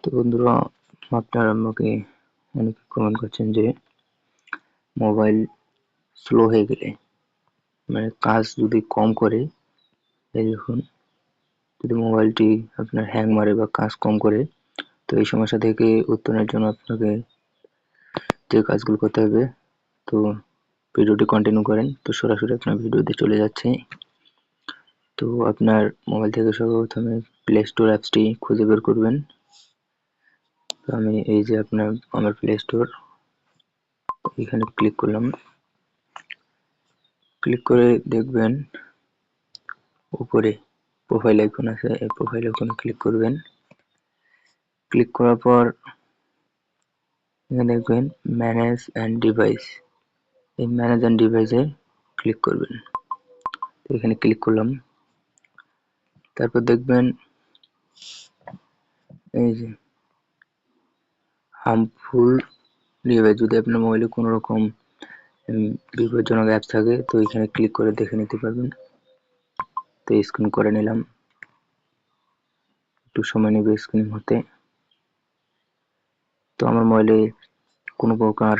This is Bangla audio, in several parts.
তো বন্ধুরা, আপনারা আমাকে অনেকে কমেন্ট করছেন যে মোবাইল স্লো হয়ে গেলে, মানে কাজ যদি কম করে, এই দেখুন, যদি মোবাইলটি আপনার হ্যাং মারে বা কাজ কম করে, তো এই সমস্যা থেকে উত্তরণের জন্য আপনাকে যে কাজগুলো করতে হবে, তো ভিডিওটি কন্টিনিউ করেন। তো সরাসরি আপনার ভিডিওতে চলে যাচ্ছে। তো আপনার মোবাইল থেকে সর্বপ্রথমে প্লে স্টোর অ্যাপসটি খুঁজে বের করবেন। তো আমি এই যে আমার প্লে স্টোর, এখানে ক্লিক করলাম। ক্লিক করে দেখবেন উপরে প্রোফাইল আইকন আছে, এই প্রোফাইল আইকনে ক্লিক করবেন। ক্লিক করার পর এখানে দেখবেন ম্যানেজ অ্যান্ড ডিভাইস, এই ম্যানেজ অ্যান্ড ডিভাইসে ক্লিক করবেন। তো এখানে ক্লিক করলাম। তারপর দেখবেন এই যে হার্মফুল ডিভাইস, যদি আপনার মোবাইলে কোনো রকম বিপজ্জনক অ্যাপস থাকে, তো এখানে ক্লিক করে দেখে নিতে পারবেন। তো স্ক্রিন করে নিলাম, একটু সময় নেবে স্ক্রিন হতে। তো আমার মোবাইলে কোনো প্রকার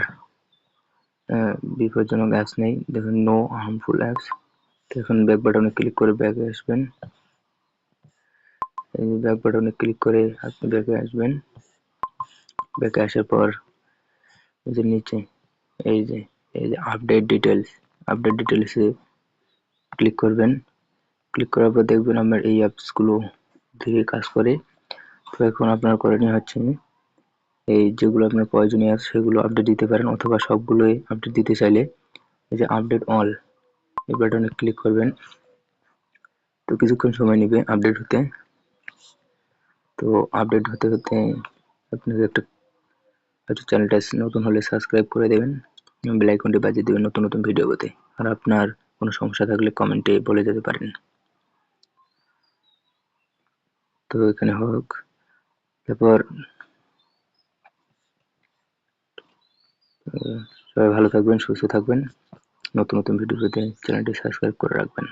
বিপজ্জনক অ্যাপস নেই, দেখুন নো হার্মফুল অ্যাপস। তো এখন ব্যাক বাটনে ক্লিক করে ব্যাকে আসবেন। এই যে ব্যাক বাটনে ক্লিক করে আপনি ব্যাকে আসবেন। ব্যাকে আসার পর এই যে নিচে এই যে আপডেট ডিটেলসে ক্লিক করবেন। ক্লিক করার পর দেখবেন আমার এই অ্যাপসগুলো থেকে কাজ করে। তো এখন আপনার করণীয় হচ্ছে এই যেগুলো আপনার প্রয়োজনীয় অ্যাপস সেগুলো আপডেট দিতে পারেন, অথবা সবগুলোই আপডেট দিতে চাইলে এই যে আপডেট অল এই বাটনে ক্লিক করবেন। তো কিছুক্ষণ সময় নেবে আপডেট হতে। তো আপডেট হতে হতে আপনাকে একটা চ্যানেলটা নতুন হলে সাবস্ক্রাইব করে দেবেন, বেল আইকনটি বাজিয়ে দেবেন নতুন নতুন ভিডিও পেতে। আর আপনার কোনো সমস্যা থাকলে কমেন্টে বলে যেতে পারেন। তো এখানে হোক, তারপর সবাই ভালো থাকবেন, সুস্থ থাকবেন। নতুন নতুন ভিডিও পেতে চ্যানেলটি সাবস্ক্রাইব করে রাখবেন।